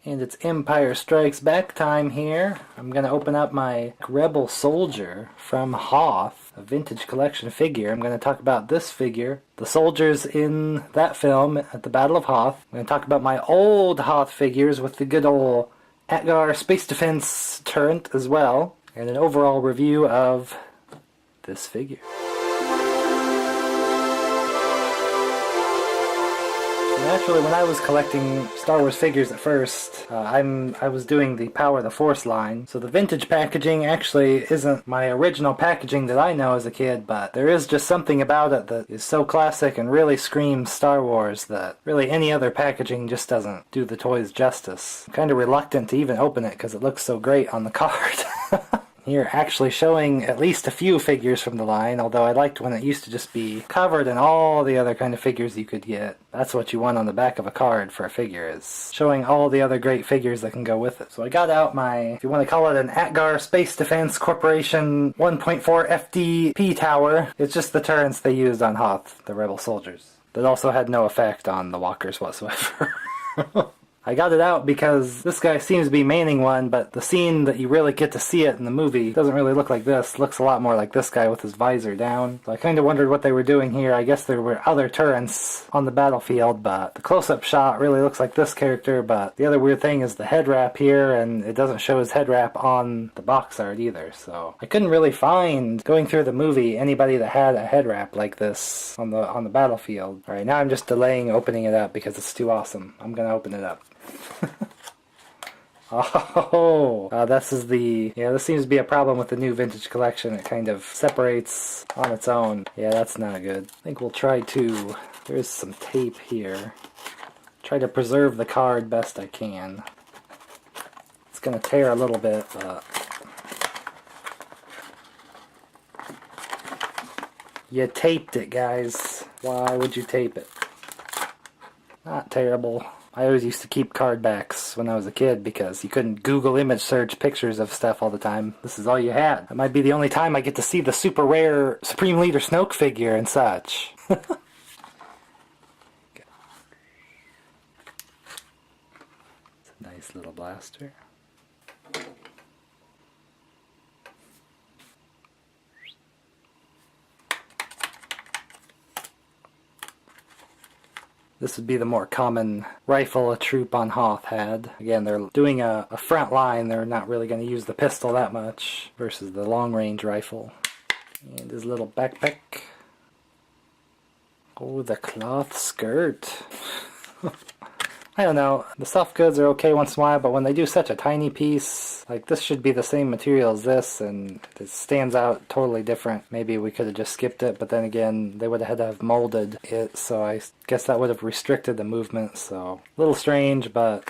And it's Empire Strikes Back time here. I'm going to open up my Rebel Soldier from Hoth, a vintage collection figure. I'm going to talk about this figure, the soldiers in that film at the Battle of Hoth. I'm going to talk about my old Hoth figures with the good old Atgar Space Defense turret as well, and an overall review of this figure. Actually, when I was collecting Star Wars figures at first, I was doing the Power of the Force line. So the vintage packaging actually isn't my original packaging that I know as a kid, but there is just something about it that is so classic and really screams Star Wars that really any other packaging just doesn't do the toys justice. I'm kind of reluctant to even open it because it looks so great on the card. Here actually showing at least a few figures from the line, although I liked when it used to just be covered in all the other kind of figures you could get. That's what you want on the back of a card for a figure, is showing all the other great figures that can go with it. So I got out my, if you want to call it an Atgar Space Defense Corporation 1.4 FDP tower. It's just the turrets they used on Hoth, the Rebel soldiers. That also had no effect on the walkers whatsoever. I got it out because this guy seems to be maining one, but the scene that you really get to see it in the movie doesn't really look like this. It looks a lot more like this guy with his visor down. So I kind of wondered what they were doing here. I guess there were other turrets on the battlefield, but the close-up shot really looks like this character. But the other weird thing is the head wrap here, and it doesn't show his head wrap on the box art either. So I couldn't really find, going through the movie, anybody that had a head wrap like this on the battlefield. Alright, now I'm just delaying opening it up because it's too awesome. I'm gonna open it up. This is the, this seems to be a problem with the new vintage collection. It kind of separates on its own. Yeah, that's not good. I think we'll try to, there's some tape here. Try to preserve the card best I can. It's gonna tear a little bit, but you taped it, guys. Why would you tape it? Not terrible. I always used to keep card backs when I was a kid because you couldn't Google image search pictures of stuff all the time. This is all you had. It might be the only time I get to see the super rare Supreme Leader Snoke figure and such. It's a nice little blaster. This would be the more common rifle a troop on Hoth had. Again, they're doing a front line. They're not really going to use the pistol that much versus the long-range rifle. And his little backpack. Oh, the cloth skirt. I don't know. The soft goods are okay once in a while, but when they do such a tiny piece, like this should be the same material as this, and it stands out totally different. Maybe we could have just skipped it, but then again, they would have had to have molded it, so I guess that would have restricted the movement, so a little strange, but...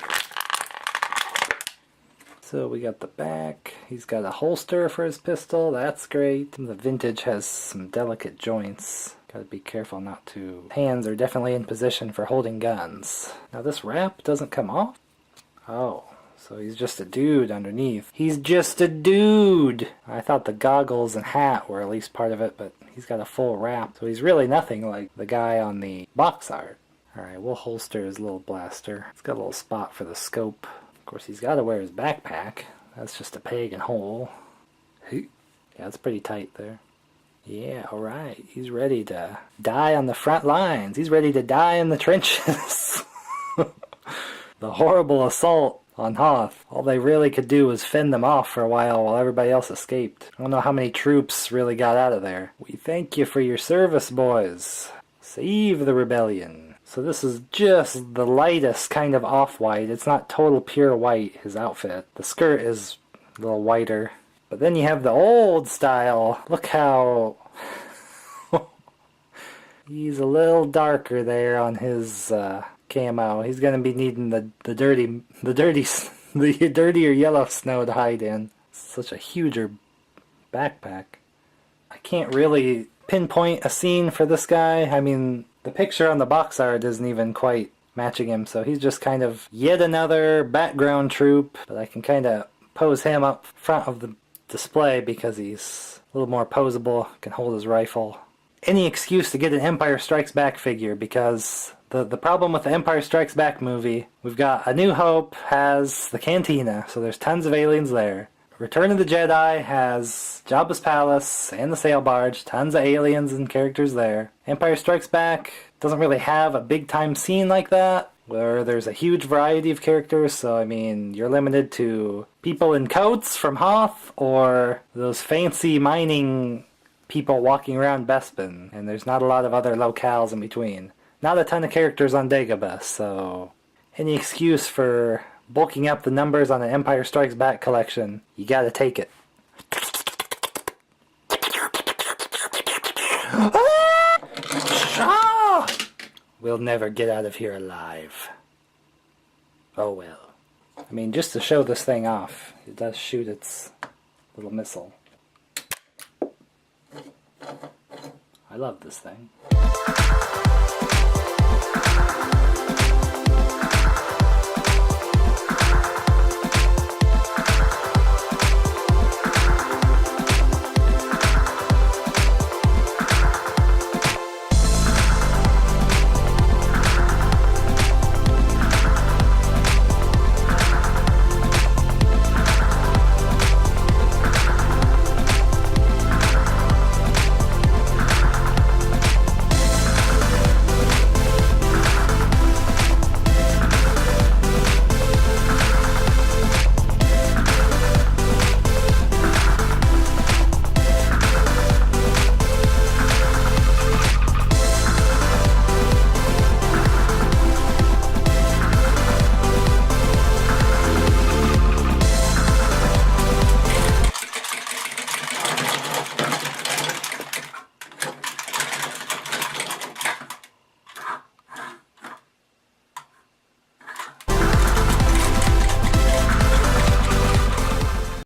So we got the back. He's got a holster for his pistol. That's great. The vintage has some delicate joints. Gotta be careful not to... Hands are definitely in position for holding guns. Now this wrap doesn't come off? Oh, so he's just a dude underneath. He's just a dude! I thought the goggles and hat were at least part of it, but he's got a full wrap. So he's really nothing like the guy on the box art. Alright, we'll holster his little blaster. It's got a little spot for the scope. Of course, he's got to wear his backpack. That's just a peg and hole. Yeah, it's pretty tight there. Yeah, alright. He's ready to die on the front lines. He's ready to die in the trenches. The horrible assault on Hoth. All they really could do was fend them off for a while everybody else escaped. I don't know how many troops really got out of there. We thank you for your service, boys. Save the rebellion. So this is just the lightest kind of off-white. It's not total pure white, his outfit. The skirt is a little whiter. But then you have the old style. Look how... He's a little darker there on his camo. He's going to be needing the dirtier yellow snow to hide in. Such a huger backpack. I can't really pinpoint a scene for this guy. I mean, the picture on the box art isn't even quite matching him, so he's just kind of yet another background troop. But I can kind of pose him up front of the display because he's a little more posable, can hold his rifle. Any excuse to get an Empire Strikes Back figure because The problem with the Empire Strikes Back movie, we've got A New Hope has the cantina, so there's tons of aliens there. Return of the Jedi has Jabba's palace and the sail barge, tons of aliens and characters there. Empire Strikes Back doesn't really have a big time scene like that, where there's a huge variety of characters, so I mean, you're limited to people in coats from Hoth, or those fancy mining people walking around Bespin, and there's not a lot of other locales in between. Not a ton of characters on Dagobah, so any excuse for bulking up the numbers on an Empire Strikes Back collection, you gotta take it. We'll never get out of here alive. Oh well. I mean, just to show this thing off, it does shoot its little missile. I love this thing.